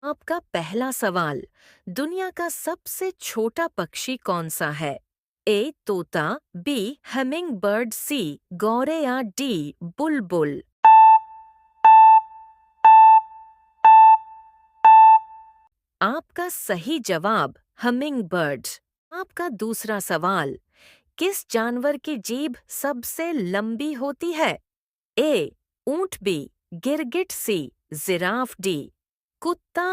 आपका पहला सवाल, दुनिया का सबसे छोटा पक्षी कौन सा है? ए तोता, बी हमिंग बर्ड, सी गौरैया, डी बुलबुल। आपका सही जवाब हमिंग बर्ड। आपका दूसरा सवाल, किस जानवर की जीभ सबसे लंबी होती है? ए ऊंट, बी गिरगिट, सी जिराफ, डी कुत्ता।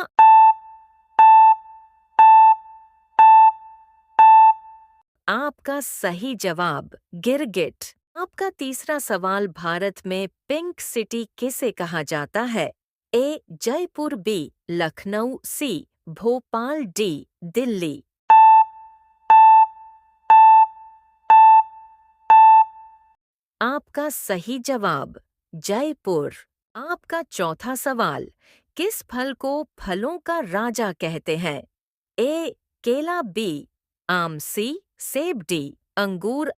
आपका सही जवाब गिरगिट। आपका तीसरा सवाल, भारत में पिंक सिटी किसे कहा जाता है? ए जयपुर, बी लखनऊ, सी भोपाल, डी दिल्ली। आपका सही जवाब जयपुर। आपका चौथा सवाल, किस फल को फलों का राजा कहते हैं? ए केला, बी आम, सी सेब, डी अंगूर।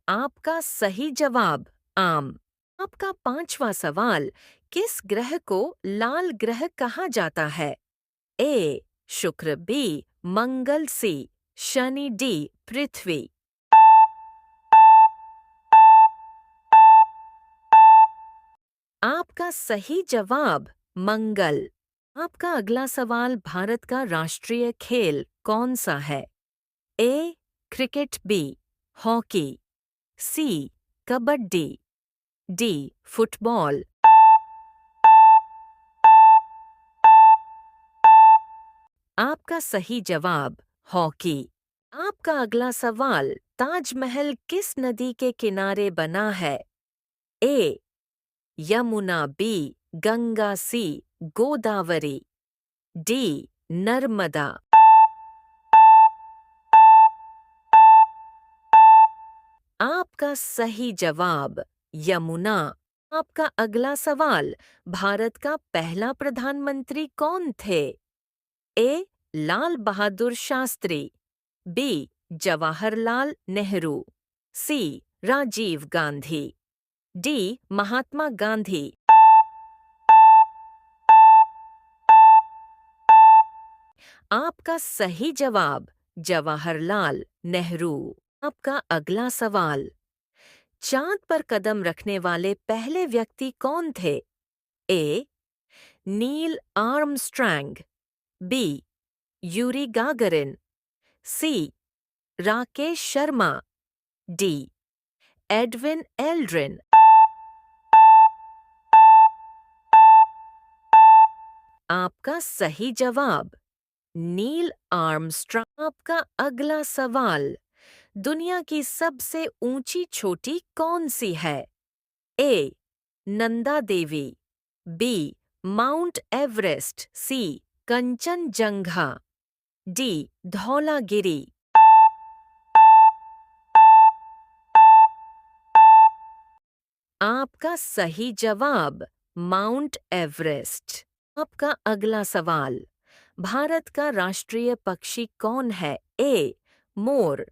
आपका सही जवाब आम। आपका पांचवा सवाल, किस ग्रह को लाल ग्रह कहा जाता है? ए शुक्र, बी मंगल, सी शनि, डी पृथ्वी। आपका सही जवाब मंगल। आपका अगला सवाल, भारत का राष्ट्रीय खेल कौन सा है? ए क्रिकेट, बी हॉकी, सी कबड्डी, डी फुटबॉल। आपका सही जवाब हॉकी। आपका अगला सवाल, ताजमहल किस नदी के किनारे बना है? ए यमुना, बी गंगा, सी गोदावरी, डी नर्मदा। आपका सही जवाब यमुना। आपका अगला सवाल, भारत का पहला प्रधानमंत्री कौन थे? ए लाल बहादुर शास्त्री, बी जवाहरलाल नेहरू, सी राजीव गांधी, डी महात्मा गांधी। आपका सही जवाब जवाहरलाल नेहरू। आपका अगला सवाल, चांद पर कदम रखने वाले पहले व्यक्ति कौन थे? A Neil Armstrong, B Yuri Gagarin, C Rakesh Sharma, D Edwin Aldrin. आपका सही जवाब नील आर्मस्ट्रॉन्ग। आपका अगला सवाल, दुनिया की सबसे ऊंची चोटी कौन सी है? ए Nanda Devi, B mount Everest, सी कंचनजंगा, डी धौलागिरी। आपका सही जवाब माउंट एवरेस्ट। आपका अगला सवाल, भारत का राष्ट्रीय पक्षी कौन है? ए मोर,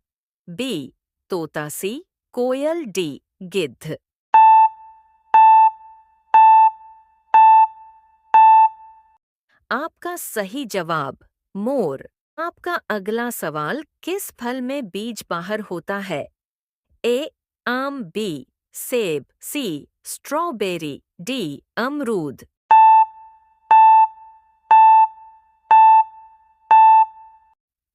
बी तोता, सी कोयल, डी गिद्ध। आपका सही जवाब मोर। आपका अगला सवाल, किस फल में बीज बाहर होता है? ए आम, बी सेब, सी स्ट्रॉबेरी, डी अमरूद।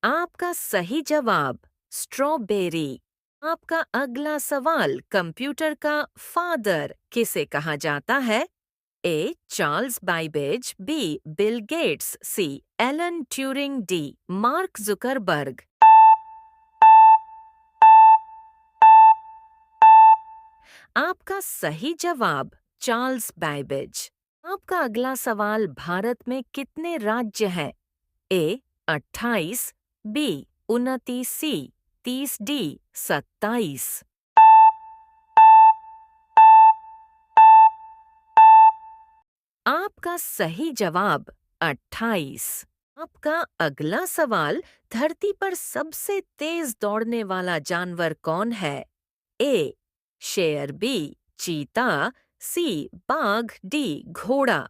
आपका सही जवाब स्ट्रॉबेरी। आपका अगला सवाल, कंप्यूटर का फादर किसे कहा जाता है? A Charles Babbage, B Bill Gates, C Alan Turing, D Mark Zuckerberg. आपका सही जवाब चार्ल्स बाइबेज। आपका अगला सवाल, भारत में कितने राज्य हैं? ए 28, बी 29, सी 30, डी 27। आपका सही जवाब 28। आपका अगला सवाल, धरती पर सबसे तेज दौड़ने वाला जानवर कौन है? ए शेर, बी चीता, सी बाघ, डी घोड़ा।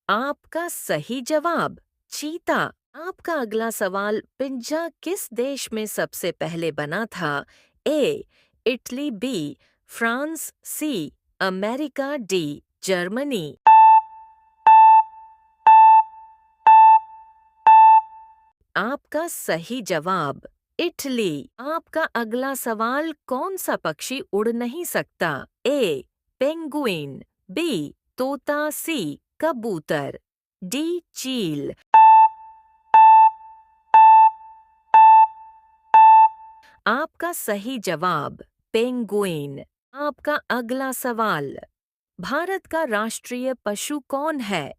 आपका सही जवाब चीता। आपका अगला सवाल, पिज्जा किस देश में सबसे पहले बना था? A Italy, B France, C America, D Germany. आपका सही जवाब इटली। आपका अगला सवाल, कौन सा पक्षी उड़ नहीं सकता? ए पेंगुइन, बी तोता, सी कबूतर, डी चील। आपका सही जवाब पेंगुइन। आपका अगला सवाल, भारत का राष्ट्रीय पशु कौन है?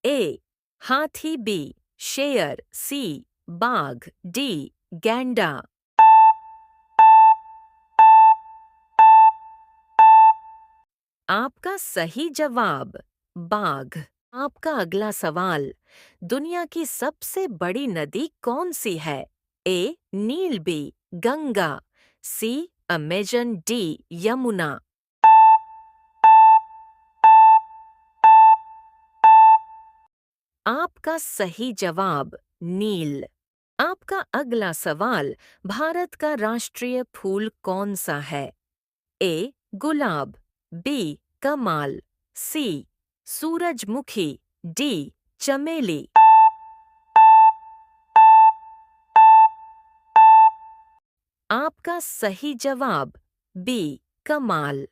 ए हाथी, बी शेर, सी बाघ, डी गैंडा। आपका सही जवाब बाघ। आपका अगला सवाल, दुनिया की सबसे बड़ी नदी कौन सी है? ए नील, बी गंगा, सी अमेजन, डी यमुना। आपका सही जवाब नील। आपका अगला सवाल, भारत का राष्ट्रीय फूल कौन सा है? ए गुलाब, बी कमाल, सी सूरजमुखी, डी चमेली। आपका सही जवाब बी कमाल।